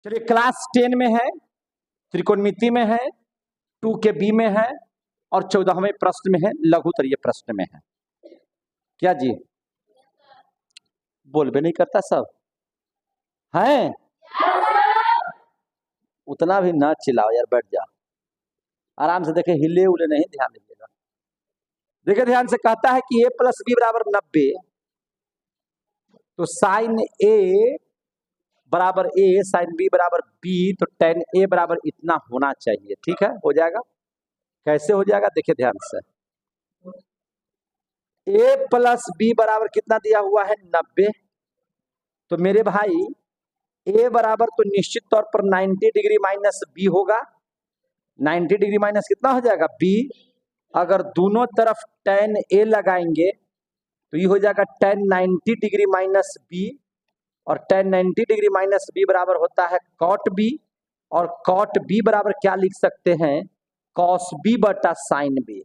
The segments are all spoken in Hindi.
चलिए क्लास 10 में है, त्रिकोणमिति में है, 2 के बी में है और 14वें प्रश्न में है, लघुत्तरीय प्रश्न में है। क्या जी बोल भी नहीं करता सब हैं? उतना भी ना चिल्लाओ यार, बैठ जा आराम से। देखे हिले उले नहीं, ध्यान दीजिएगा। देखिए ध्यान से, कहता है कि a प्लस बी बराबर 90, तो साइन ए बराबर ए साइन बी बराबर बी, तो टेन ए बराबर इतना होना चाहिए। ठीक है, हो जाएगा। कैसे हो जाएगा देखिए ध्यान से, a प्लस बी बराबर कितना दिया हुआ है 90, तो मेरे भाई a बराबर तो निश्चित तौर पर 90 डिग्री माइनस बी होगा। 90 डिग्री माइनस कितना हो जाएगा b। अगर दोनों तरफ tan a लगाएंगे तो ये हो जाएगा tan 90 डिग्री माइनस बी, और tan 90 डिग्री माइनस बी बराबर होता है cot b, और cot b बराबर क्या लिख सकते हैं, cos b बटा sin b।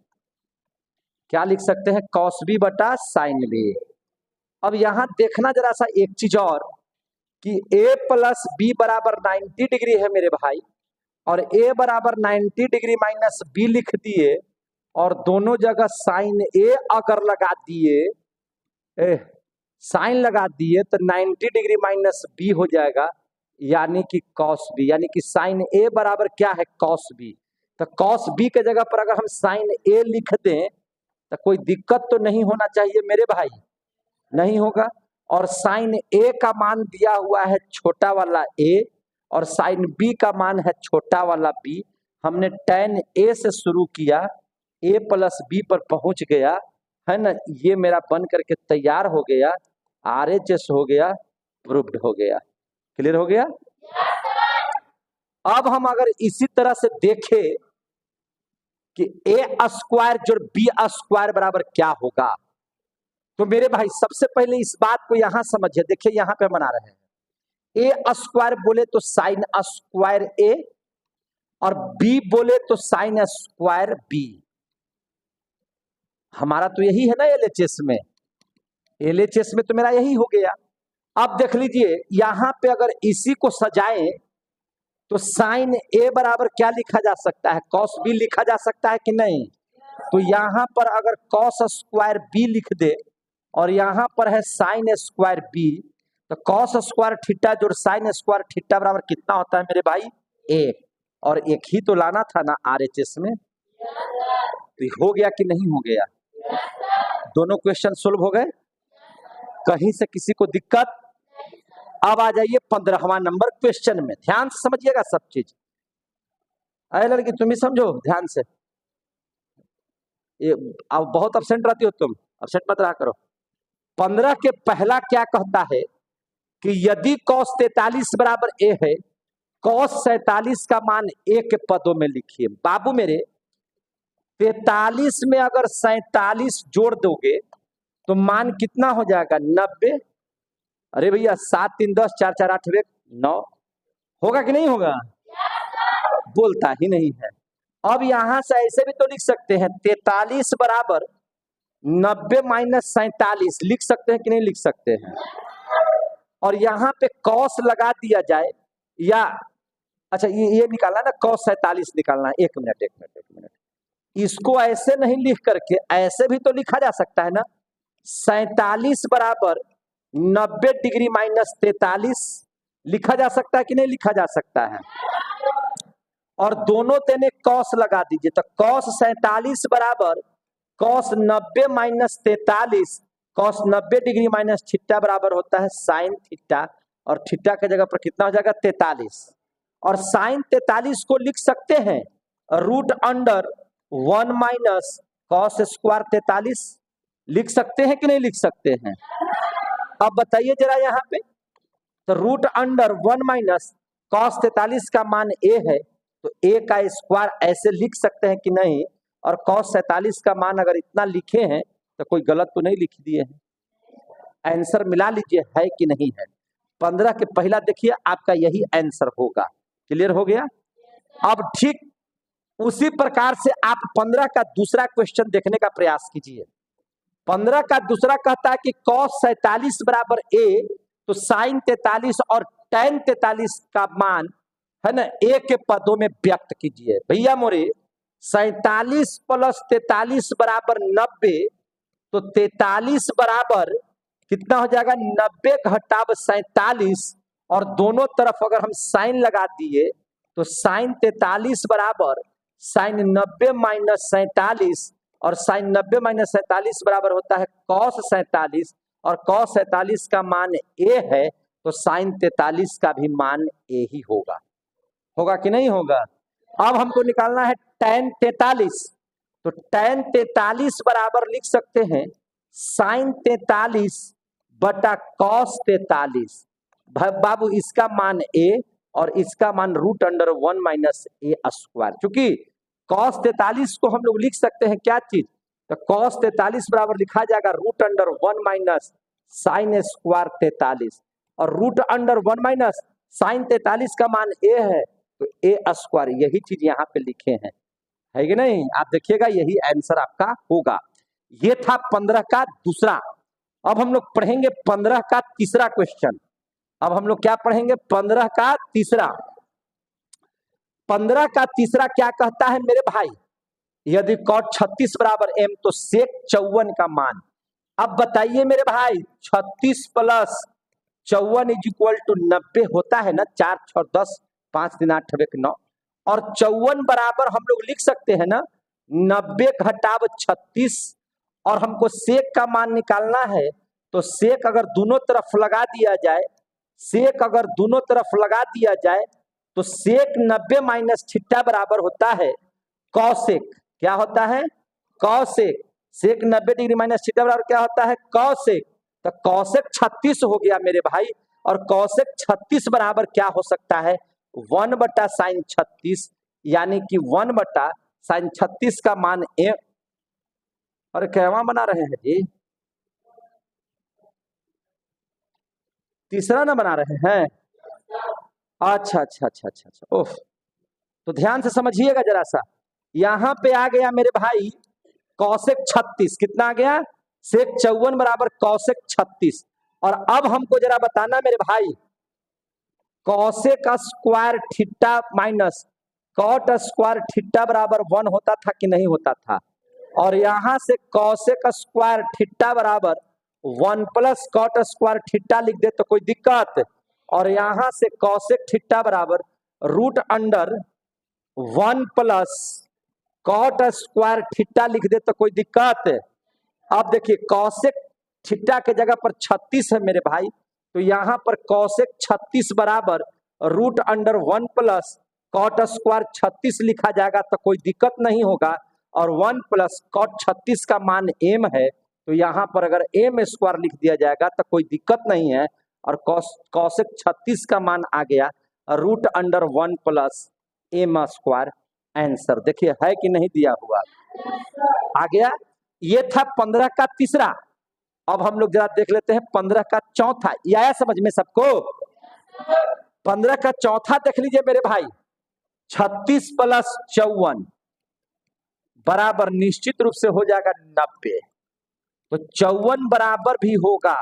क्या लिख सकते हैं, cos b बटा sin b। अब यहां देखना जरा सा एक चीज और, कि a प्लस बी बराबर 90 डिग्री है मेरे भाई, और a बराबर 90 डिग्री माइनस बी लिख दिए, और दोनों जगह साइन a अगर लगा दिए, साइन लगा दिए तो 90 डिग्री माइनस बी हो जाएगा, यानी कि cos b, यानी कि साइन a बराबर क्या है cos b। तो cos b के जगह पर अगर हम साइन a लिख दें तो कोई दिक्कत तो नहीं होना चाहिए मेरे भाई, नहीं होगा। और साइन a का मान दिया हुआ है छोटा वाला a, और साइन b का मान है छोटा वाला b। हमने tan a से शुरू किया, a प्लस b पर पहुंच गया है ना, ये मेरा बन करके तैयार हो गया, RHS हो गया, प्रूव्ड हो गया। क्लियर हो गया? अब हम अगर इसी तरह से देखें कि a स्क्वायर जोड़ b स्क्वायर बराबर क्या होगा, तो मेरे भाई सबसे पहले इस बात को यहां समझिए। देखिए यहां पे बना रहे हैं, a स्क्वायर बोले तो साइन स्क्वायर a, और b बोले तो साइन स्क्वायर b। हमारा तो यही है ना LHS में, LHS में तो मेरा यही हो गया। अब देख लीजिए यहां पे अगर इसी को सजाएं तो साइन a बराबर क्या लिखा जा सकता है, cos b लिखा जा सकता है कि नहीं। तो यहां पर अगर cos स्क्वायर b लिख दे, और यहां पर है साइन स्क्वायर b, तो cos स्क्वायर थीटा जोड़ साइन स्क्वायर थीटा बराबर कितना होता है मेरे भाई, 1। और एक ही तो लाना था ना RHS में, तो हो गया कि नहीं हो गया? दोनों क्वेश्चन सोल्व हो गए, कहीं से किसी को दिक्कत? अब आ जाइए 15वां नंबर क्वेश्चन में, ध्यान से समझिएगा सब चीज। अरे लड़की तुम ही समझो ध्यान से, ये अब बहुत अपसेंट रहती हो तुम, अपसेंट मत रहा करो। 15 के पहला क्या कहता है कि यदि cos 43 बराबर a है, cos 47 का मान a के पदों में लिखिए। बाबू मेरे 43 में अगर 47 जोड़ दोगे तो मान कितना हो जाएगा, 90। अरे भैया 7 3 10 4 4 8 9 होगा कि नहीं होगा? बोलता ही नहीं है। अब यहां से ऐसे भी तो लिख सकते हैं, 43 बराबर 90 माइनस 47 लिख सकते हैं कि नहीं लिख सकते हैं? और यहाँ पे cos लगा दिया जाए, या अच्छा ये निकालना ना, cos 47 निकालना है। एक मिनट, इसको ऐसे नहीं लिख करके ऐसे भी तो लिखा जा सकता है ना, 47 बराबर 90 डिग्री माइनस 43 लिखा जा सकता है कि नहीं लिखा जा सकता है? और दोनों तेने cos लगा दीजिए, तो cos 47 बराबर cos 90 minus 43, cos 90 degree minus theta बराबर होता है साइन थीटा, और थीटा के जगह पर कितना हो जाएगा, 43। और साइन 43 को लिख सकते हैं root under 1 minus cos square 43, लिख सकते हैं कि नहीं लिख सकते हैं? अब बताइए जरा यहाँ पे, तो रूट अंडर 1 माइनस cos 43 का मान a है, तो a का स्क्वायर ऐसे लिख सकते हैं कि नहीं? और cos 47 का मान अगर इतना लिखे हैं तो कोई गलत तो नहीं लिख दिए हैं? आंसर मिला लीजिए है कि नहीं है। 15 के पहला देखिए आपका यही आंसर होगा। क्लियर हो गया? अब ठीक उसी प्रकार से आप 15 का दूसरा क्वेश्चन देखने का प्रयास कीजिए। 15 का दूसरा कहता है कि cos 47 बराबर a, तो साइन 43 और tan 43 का मान है ना a के पदों में व्यक्त कीजिए। भैया मोरे 47 प्लस 43 बराबर 90, तो 43 बराबर कितना हो जाएगा 90 घटाव 47, और दोनों तरफ अगर हम साइन लगा दिए तो साइन 43 बराबर साइन 90 माइनस 47, और साइन 90 माइनस 47 बराबर होता है कॉस 47, और कॉस 47 का मान a है, तो साइन 43 का भी मान a ही होगा। होगा कि नहीं होगा? अब हमको निकालना है tan 43, तो tan 43 बराबर लिख सकते हैं साइन 43 बटा कॉस 43। बाबू इसका मान a और इसका मान रूट अंडर 1 माइनस ए स्क्वायर। चूंकि कॉस 43 को हम लोग लिख सकते हैं क्या चीज, तो कॉस 43 बराबर लिखा जाएगा root under 1 minus sine square 43, और रूट अंडर 1 माइनस साइन 43 का मान a है, तो ए स्क्वायर, यही चीज यहाँ पे लिखे हैं, है कि नहीं? आप देखिएगा यही आंसर आपका होगा। ये था 15 का दूसरा। अब हम लोग पढ़ेंगे 15 का तीसरा क्वेश्चन। अब हम लोग क्या पढ़ेंगे? 15 का तीसरा। 15 का तीसरा क्या कहता है मेरे भाई, यदि cot 36 बराबर m तो sec 54 का मान। अब बताइए मेरे भाई 36 प्लस 54 इज इक्वल टू 90 होता है ना, 4 6 10 5 3 8 1 9, और 54 बराबर हम लोग लिख सकते हैं ना 90 घटाव 36, और हमको सेक का मान निकालना है, तो सेक अगर दोनों तरफ लगा दिया जाए, सेक अगर दोनों तरफ लगा दिया जाए तो सेक 90 माइनस थीटा बराबर होता है कॉसेक। क्या होता है? कॉसेक। सेक 90 डिग्री माइनस थीटा बराबर क्या होता है? कॉसेक। तो कॉसेक 36 हो गया मेरे भाई, और कॉसेक 36 बराबर क्या हो सकता है? 1 बटा साइन 36, यानी कि 1 बटा साइन 36 का मान ए। अरे कहवा बना रहे हैं जी? तीसरा ना बना रहे हैं? अच्छा अच्छा अच्छा अच्छा अच्छा, ओह, तो ध्यान से समझिएगा जरा सा। यहां पे आ गया मेरे भाई कॉसेक 36, कितना आ गया? सेक 54 बराबर कॉसेक 36। और अब हमको जरा बताना मेरे भाई, cosec square theta minus cot square theta बराबर 1 होता था कि नहीं होता था? और यहां से कॉसेक स्क्वायर थीटा बराबर 1 प्लस कॉट स्क्वायर थीटा लिख दे तो कोई दिक्कत? और यहां से कॉसेक थीटा बराबर root under 1 plus cot square theta लिख दे तो कोई दिक्कत? अब देखिए कॉसेक थीटा के जगह पर 36 है मेरे भाई, तो यहां पर कॉसेक 36 बराबर root under 1 plus cot square 36 लिखा जाएगा तो कोई दिक्कत नहीं होगा। और 1 प्लस कॉट 36 का मान m है, तो यहाँ पर अगर m स्क्वायर लिख दिया जाएगा तो कोई दिक्कत नहीं है। और कॉसेक 36 का मान आ गया root under 1 plus m square. Answer देखिए है कि नहीं दिया हुआ, आ गया। ये था 15 का तीसरा। अब हम लोग जरा देख लेते हैं 15 का चौथा। ये आया समझ में सबको? 15 का चौथा देख लीजिए मेरे भाई, 36 प्लस 54 बराबर निश्चित रूप से हो जाएगा 90, तो 54 बराबर भी होगा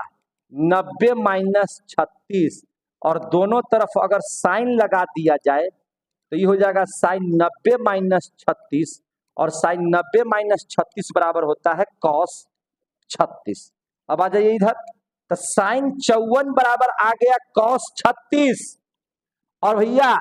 90 माइनस 36, और दोनों तरफ अगर साइन लगा दिया जाए तो ये हो जाएगा साइन 90 माइनस 36, और साइन 90 माइनस 36 बराबर होता है कॉस 36। अब आ जाइए इधर, तो साइन 54 बराबर आ गया कॉस 36, और भैया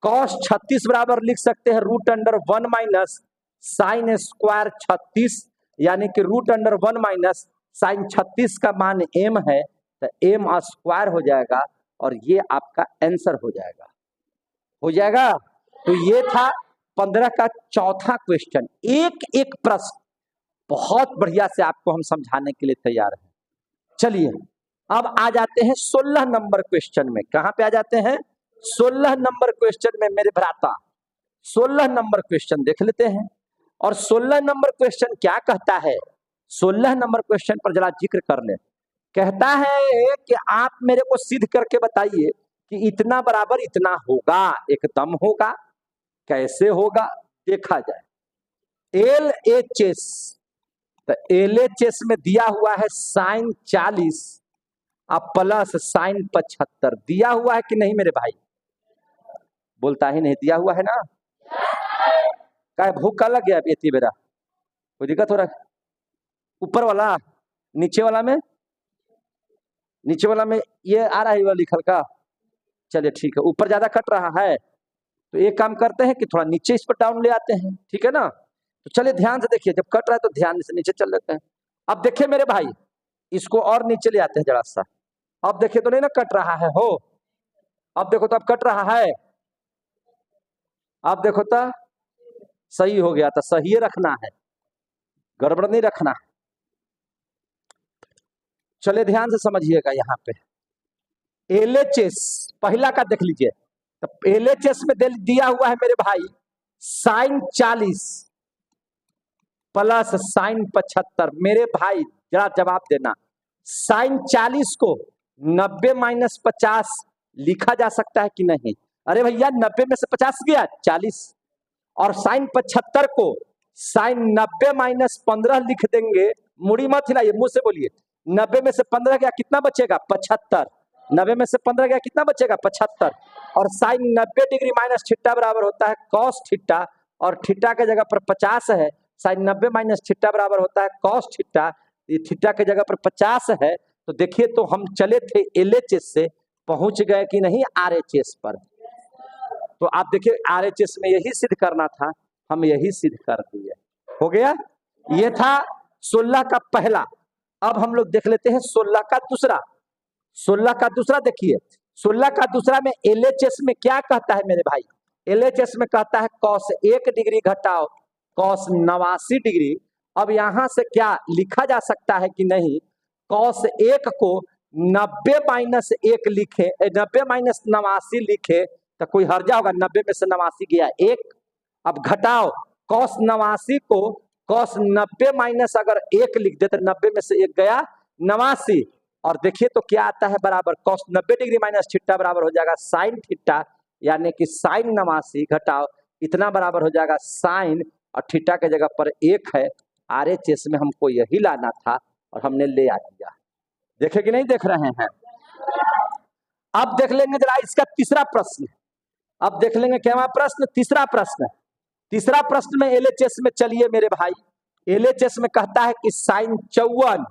कॉस 36 बराबर लिख सकते हैं root under 1 minus sine square 36, यानी कि रूट अंडर 1 माइनस साइन 36 का मान m है, तो m स्क्वायर हो जाएगा, और ये आपका आंसर हो जाएगा। हो जाएगा। तो ये था 15 का चौथा क्वेश्चन। एक एक प्रश्न बहुत बढ़िया से आपको हम समझाने के लिए तैयार हैं। चलिए अब आ जाते हैं 16 नंबर क्वेश्चन में। कहां पे आ जाते हैं? 16 नंबर क्वेश्चन में मेरे भ्राता। 16 नंबर क्वेश्चन देख लेते हैं। और 16 नंबर क्वेश्चन क्या कहता है? 16 नंबर क्वेश्चन पर जरा जिक्र कर ले। कहता है कि आप मेरे को सिद्ध करके बताइए कि इतना बराबर इतना होगा। एकदम होगा। कैसे होगा देखा जाए। LHS, तो LHS में दिया हुआ है साइन 40 अब प्लस साइन 75 दिया हुआ है कि नहीं मेरे भाई? बोलता ही नहीं, दिया हुआ है ना। क्या भूख का लग गया अभी इतनी बेरा? कोई दिक्कत हो रहा है? ऊपर वाला नीचे वाला में, नीचे वाला में ये आ रहा है लिखल का। चलिए ठीक है, ऊपर ज्यादा कट रहा है तो एक काम करते हैं कि थोड़ा नीचे इस पर डाउन ले आते हैं, ठीक है ना। तो चलिए ध्यान से देखिए, जब कट रहा है तो ध्यान से नीचे चल लेते हैं। अब देखिए मेरे भाई, इसको और नीचे ले आते हैं जरा सा। अब देखिए तो नहीं ना कट रहा है हो, अब देखो तो अब कट रहा है, अब देखो तो सही हो गया। तो सही रखना है, गड़बड़ नहीं रखना है। चलिए ध्यान से समझिएगा, यहाँ पे एलएचएस पहला का देख लीजिए। तो एलएचएस में दिया हुआ है मेरे भाई साइन 40 प्लस साइन 75। मेरे भाई जरा जवाब देना, साइन 40 को 90 माइनस 50 लिखा जा सकता है कि नहीं? अरे भैया 90 में से 50 गया 40, और साइन 75 को साइन 90 माइनस 15 लिख देंगे। मुड़ी मत हिलाइए, मुंह से बोलिए। 90 में से 15 गया कितना बचेगा? 75। 90 में से 15 गया कितना बचेगा? 75। और साइन 90 डिग्री माइनस थीटा बराबर होता है कॉस थीटा, और थीटा के जगह पर 50 है। साइन 90 माइनस थीटा बराबर होता है कॉस थीटा, ये थीटा के जगह पर 50 है। तो देखिए, तो हम चले थे एलएचएस से, पहुंच गए कि नहीं आरएचएस पर। तो आप देखिए आरएचएस में यही सिद्ध करना था, हम यही सिद्ध कर दिए, हो गया। ये था 16 का पहला। अब हम लोग देख लेते हैं 16 का दूसरा। 16 का दूसरा देखिए, 16 का दूसरा में एलएचएस में क्या कहता है मेरे भाई? एलएचएस में कहता है cos 1 डिग्री घटाओ cos 89 डिग्री। अब यहां से क्या लिखा जा सकता है कि नहीं? cos 1 को 90 माइनस 1 लिखे, 90 माइनस 89 लिखे तो कोई हर्जा होगा? 90 में से 89 गया 1। अब घटाओ cos 89 को cos 90 माइनस अगर 1 लिख दे तो 90 में से 1 गया 89। और देखिए तो क्या आता है बराबर, cos 90 डिग्री माइनस थीटा बराबर हो जाएगा साइन थीटा, यानी कि साइन 89 घटाओ इतना बराबर हो जाएगा साइन, और थीटा के जगह पर 1 है। आरएचएस में हमको यही लाना था और हमने ले आ दिया। देखे कि नहीं देख रहे हैं? अब देख लेंगे जरा इसका तीसरा प्रश्न। अब देख लेंगे क्या प्रश्न? तीसरा प्रश्न। तीसरा प्रश्न में एलएचएस में चलिए मेरे भाई, एलएचएस में कहता है कि साइन 54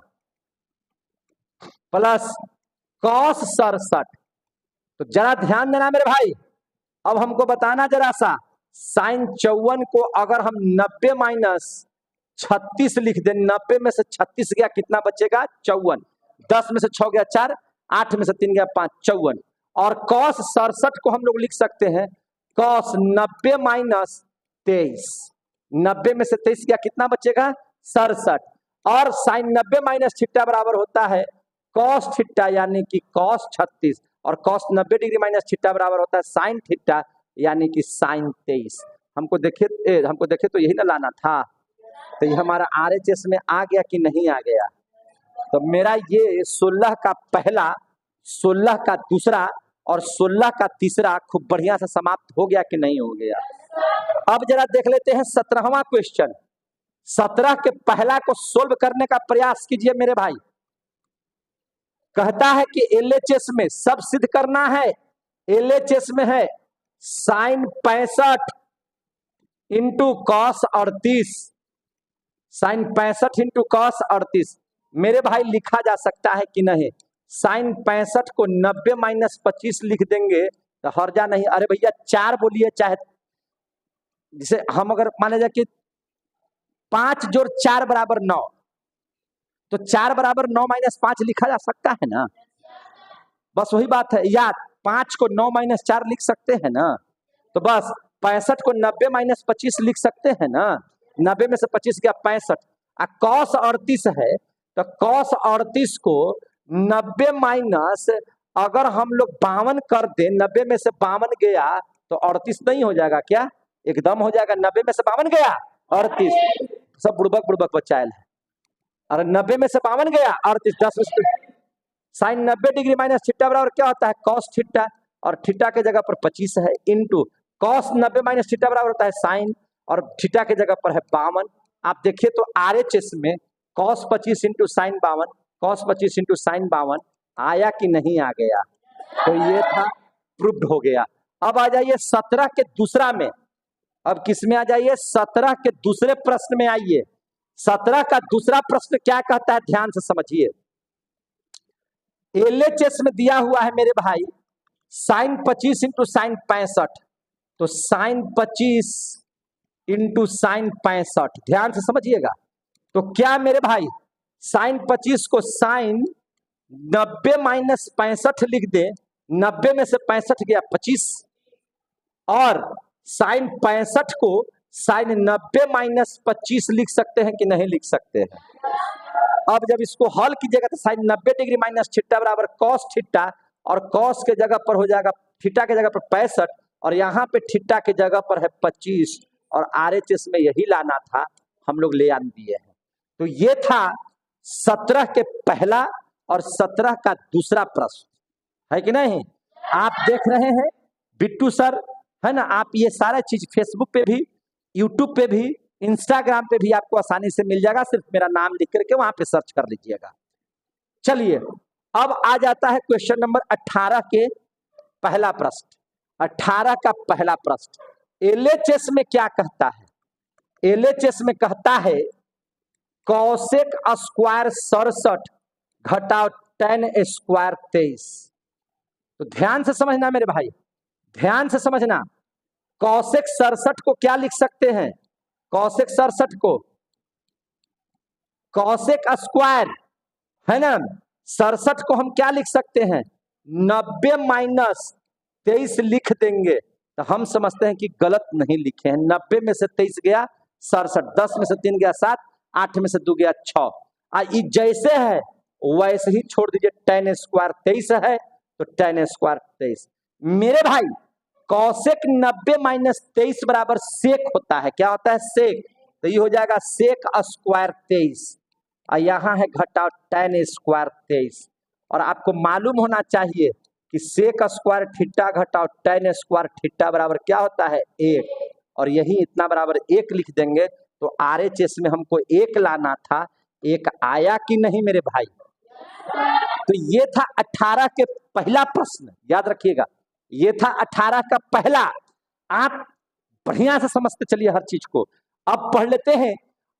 प्लस कॉस 67। तो जरा ध्यान देना मेरे भाई, अब हमको बताना जरा सा, साइन 54 को अगर हम 90 माइनस 36 लिख दें, 90 में से 36 गया कितना बचेगा? 54। 10 में से 6 गया 4, 8 में से 3 गया 5, 54। और cos 67 को हम लोग लिख सकते हैं cos 90 माइनस 23। 90 में से 23 गया कितना बचेगा? 67। और साइन 90 माइनस थीटा बराबर होता है cos थीटा, यानी कि cos 36, और cos 90 डिग्री माइनस थीटा बराबर होता है साइन थीटा, यानी कि साइन 23। हमको देखे तो यही ना लाना था। तो ये हमारा आरएचएस में आ गया कि नहीं आ गया? तो मेरा ये 16 का पहला, 16 का दूसरा और 16 का तीसरा खूब बढ़िया से समाप्त हो गया कि नहीं हो गया? अब जरा देख लेते हैं 17वां क्वेश्चन। 17 के पहला को सोल्व करने का प्रयास कीजिए मेरे भाई। कहता है कि एलएचएस में सब सिद्ध करना है। एलएचएस में है sine 65 into cos 38, sine 65 into cos 38। मेरे भाई लिखा जा सकता है कि नहीं? साइन 65 को 90 माइनस 25 लिख देंगे तो हर्जा नहीं। अरे भैया 4 बोलिए, चाहे जिसे हम अगर मान जाए कि 5 जोड़ 4 बराबर 9, तो 4 बराबर 9 माइनस 5 लिखा जा सकता है ना? बस वही बात है, या 5 को 9 माइनस 4 लिख सकते हैं ना? तो बस 65 को 90 माइनस 25 लिख सकते हैं ना? 90 में से 25 गया 65। cos 38 है तो cos 38 को 90 माइनस अगर हम लोग 52 कर दें, 90 में से 52 गया तो 38 नहीं हो जाएगा क्या? एकदम हो जाएगा। 90 में से 52 गया 38। सब बुड़बक बचायल है। और 90 में से 52 गया 38, 10 साइन 90 डिग्री माइनस थीटा बराबर क्या होता है? cos थीटा, और थीटा के जगह पर 25 है इंटू cos 90 माइनस थीटा बराबर होता है साइन, और थीटा के जगह पर है 52। आप देखिए तो आरएचएस में cos 25 into sine 52, cos 25 into sine 52, आया कि नहीं आ गया, तो ये था प्रूव्ड हो गया। अब आ जाइए 17 के दूसरा में, अब किस में आ जाइए 17 के दूसरे प्रश्न में आइए। 17 का दूसरा प्रश्न क्या कहता है, ध्यान से समझिए। एलएचएस में दिया हुआ है मेरे भाई साइन 25 इंटू साइन 65, तो साइन 25 इंटू साइन 65, ध्यान से समझिएगा। तो क्या मेरे भाई साइन 25 को साइन 90 माइनस 65 लिख दे, 90 में से 65 गया 25, और साइन 65 को साइन 90 माइनस 25 लिख सकते हैं कि नहीं लिख सकते हैं। अब जब इसको हल कीजिएगा तो साइन 90 डिग्री माइनस थीटा बराबर कॉस थीटा, और कॉस के जगह पर हो जाएगा थीटा के जगह पर 65, और यहाँ पे थीटा के जगह पर है 25, और आरएचएस में यही लाना था, हम लोग ले आन दिए हैं। तो ये था 17 के पहला और 17 का दूसरा प्रश्न, है कि नहीं। आप देख रहे हैं बिट्टू सर, है ना, आप ये सारा चीज फेसबुक पे भी, यूट्यूब पे भी, इंस्टाग्राम पे भी आपको आसानी से मिल जाएगा, सिर्फ मेरा नाम लिख करके वहां पे सर्च कर लीजिएगा। चलिए अब आ जाता है क्वेश्चन नंबर 18 के पहला प्रश्न। 18 का पहला प्रश्न एलएचएस में क्या कहता है, एलएचएस में कहता है कौसेक स्क्वायर 67 घटाओ tan स्क्वायर 23। तो ध्यान से समझना मेरे भाई, ध्यान से समझना। कौसेक 67 को क्या लिख सकते हैं, कौसेक 67 को कौसेक स्क्वायर, है ना, 67 को हम क्या लिख सकते हैं 90 माइनस 23 लिख देंगे, तो हम समझते हैं कि गलत नहीं लिखे हैं। 90 में से 23 गया 67, 10 में से 3 गया 7, 8 में से 2 गया 6, जैसे है वैसे ही छोड़ दीजिए। tan स्क्वायर 23 है तो tan स्क्वायर 23। मेरे भाई कौसेक 90 माइनस 23 बराबर सेक होता है, क्या होता है सेक, तो ये हो जाएगा सेक स्क्वायर 23, और यहाँ है घटाओ tan स्क्वायर 23। और आपको मालूम होना चाहिए कि सेक स्क्वायर थीटा घटाओ tan स्क्वायर थीटा बराबर क्या होता है 1, और यही इतना बराबर 1 लिख देंगे। तो आरएचएस में हमको 1 लाना था, 1 आया कि नहीं मेरे भाई। तो ये था 18 के पहला प्रश्न, याद रखिएगा, ये था 18 का पहला। आप बढ़िया से समझते चलिए हर चीज को। अब पढ़ लेते हैं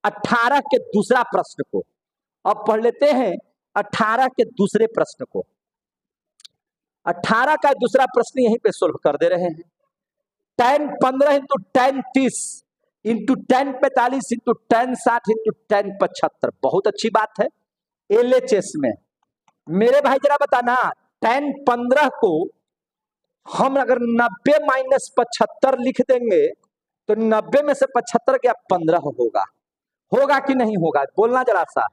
18 के दूसरा प्रश्न को, अब पढ़ लेते हैं 18 के दूसरे प्रश्न को। 18 का दूसरा प्रश्न यहीं पे सोल्व कर दे रहे हैं। tan 15 into tan 30 into tan 45 into tan 60 into tan 75, बहुत अच्छी बात है। एलएचएस में मेरे भाई जरा बताना, tan 15 को हम अगर 90 माइनस 75 लिख देंगे तो 90 में से 75 क्या 15 होगा, होगा कि नहीं होगा, बोलना जरा सा।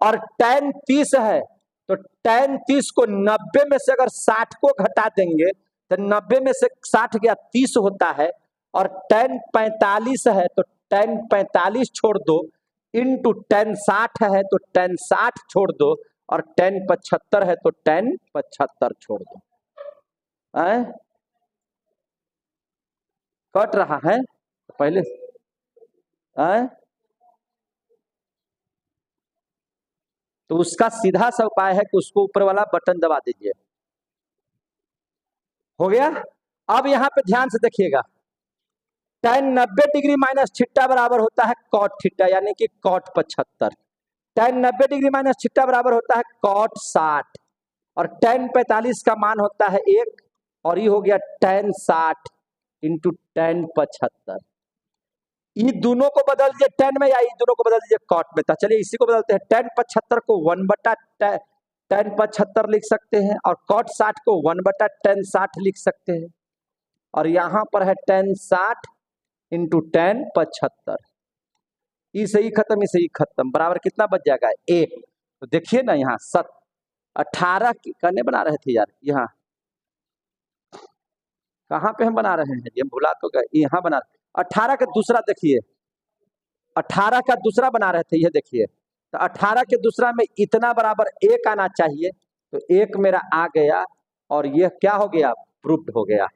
और tan 30 है तो tan 30 को 90 में से अगर 60 को घटा देंगे तो 90 में से 60 गया 30 होता है, और tan 45 है तो tan 45 छोड़ दो, इंटू tan 60 है तो tan 60 छोड़ दो, और tan 75 है तो tan 75 छोड़ दो। कट रहा है पहले तो उसका सीधा सा उपाय है कि उसको ऊपर वाला बटन दबा दीजिए। हो गया। अब यहां पे ध्यान से देखिएगा, tan 90 डिग्री माइनस थीटा बराबर होता है cot थीटा, यानी कि cot 75। tan 90 degree minus theta बराबर होता है cot 60, और tan 45 का मान होता है 1, और ये हो गया tan 60 इंटू tan 75। ये दोनों को बदल दीजिए tan में, या ये दोनों को बदल दीजिए cot में। तो चलिए इसी को बदलते हैं, tan 75 को 1/tan 75 लिख सकते हैं, और cot 60 को 1/tan 60 लिख सकते हैं, और यहां पर है tan 60 इंटू tan 75। इसे ही खत्म, इसे ही खत्म, बराबर कितना बच जाएगा 1। तो देखिए ना यहाँ 18 करने बना रहे थे यार, यहाँ कहाँ पे हम बना रहे हैं ये भुला तो गए, यहाँ बना 18 का दूसरा देखिए, 18 का दूसरा बना रहे थे, ये देखिए। तो 18 के दूसरा में इतना बराबर 1 आना चाहिए, तो 1 मेरा आ गया, और यह क्या हो गया प्रूव्ड हो गया।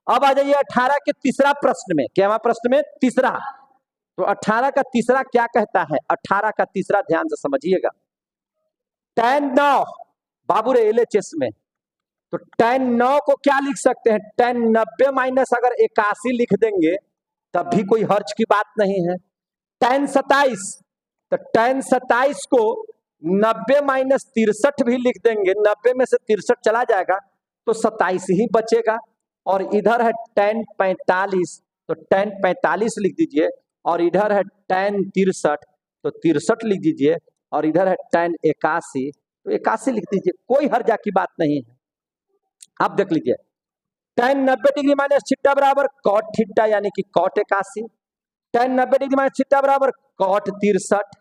अब आ जाइए 18 के तीसरा प्रश्न में, क्या प्रश्न में तीसरा। तो 18 का तीसरा क्या कहता है, 18 का तीसरा ध्यान से समझिएगा। tan 9 बाबू रे LHS में, तो tan 9 को क्या लिख सकते हैं, tan 90 माइनस अगर 81 लिख देंगे तब भी कोई हर्ज की बात नहीं है। tan 27, तो tan 27 को 90 माइनस 63 भी लिख देंगे, 90 में से 63 चला जाएगा तो 27 ही बचेगा। और इधर है tan 45, तो tan 45 लिख दीजिए, और इधर है tan 63, तो 63 लिख दीजिए, और इधर है tan 81, तो 81 लिख दीजिए, कोई हर्जा की बात नहीं है। आप देख लीजिए, tan 90 डिग्री माइनस थीटा बराबर cot थीटा यानी कि cot 81, tan 90 degree minus theta बराबर cot 63,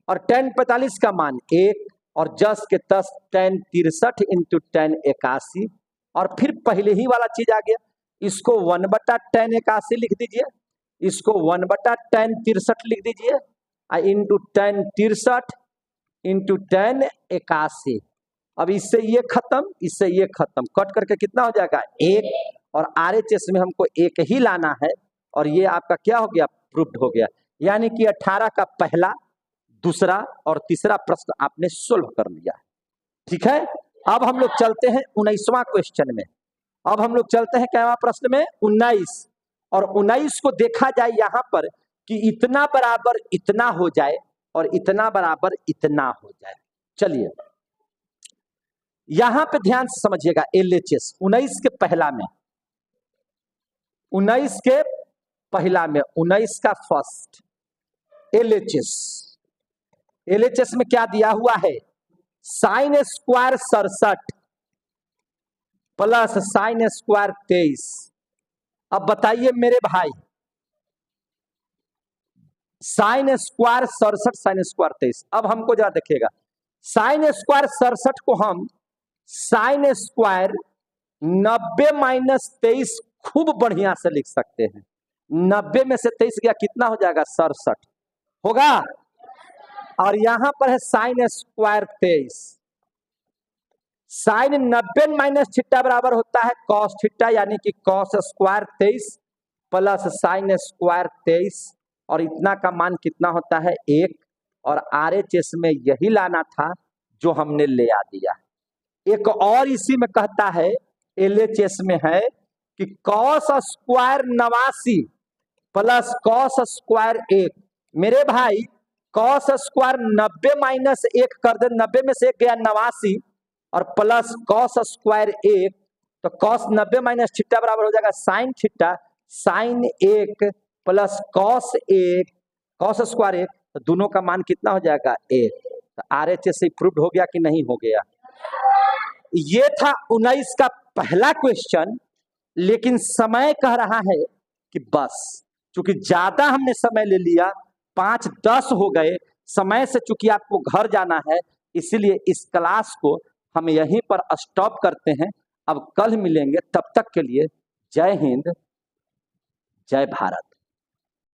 और tan 45 का मान 1, और 10 के 10 tan 63 इंटू tan 81, और फिर पहले ही वाला चीज आ गया, इसको 1/tan 81 लिख दीजिए, इसको 1/tan 63 लिख दीजिए, इंटू tan 63 इंटू tan 81। अब इससे ये खत्म, इससे ये खत्म, कट करके कितना हो जाएगा 1, और RHS में हमको 1 ही लाना है, और ये आपका क्या हो गया, प्रूव्ड हो गया। यानी कि 18 का पहला, दूसरा और तीसरा प्रश्न आपने सोल्व कर लिया। ठीक है, अब हम लोग चलते हैं 19वां क्वेश्चन में। अब हम लोग चलते हैं क्या प्रश्न में 19, और 19 को देखा जाए यहाँ पर कि इतना बराबर इतना हो जाए और इतना बराबर इतना हो जाए। चलिए यहां पे ध्यान से समझिएगा, LHS 19 के पहला में, 19 के पहला में, 19 का फर्स्ट LHS में क्या दिया हुआ है, sin square 67 plus sin square 23। अब बताइए मेरे भाई, sin स्क्वायर 67 sin स्क्वायर 23, अब हमको जरा देखिएगा, sin स्क्वायर 67 को हम sin स्क्वायर 90 माइनस 23 खूब बढ़िया से लिख सकते हैं। 90 में से 23 गया कितना हो जाएगा, 67 होगा, और यहां पर है sin square 23, sin 90 minus theta बराबर होता है cos थीटा यानी कि cos square 23 plus sin square 23, और इतना का मान कितना होता है 1, और RHS में यही लाना था जो हमने ले आ दिया। एक और इसी में कहता है, LHS में है कि cos square 89 plus cos square 1। मेरे भाई cos स्क्वायर 90 माइनस 1 कर दे, 90 में से 1 गया 89, और प्लस cos स्क्वायर 1, तो cos 90 माइनस थीटा बराबर हो जाएगा sin theta, sin 1 plus cos 1 cos square 1, तो दोनों का मान कितना हो जाएगा 1। तो RHS से प्रूव्ड हो गया कि नहीं हो गया। ये था 19 का पहला क्वेश्चन, लेकिन समय कह रहा है कि बस, चूंकि ज्यादा हमने समय ले लिया, 5-10 हो गए, समय से चूंकि आपको घर जाना है, इसीलिए इस क्लास को हम यहीं पर स्टॉप करते हैं। अब कल मिलेंगे, तब तक के लिए जय हिंद, जय भारत।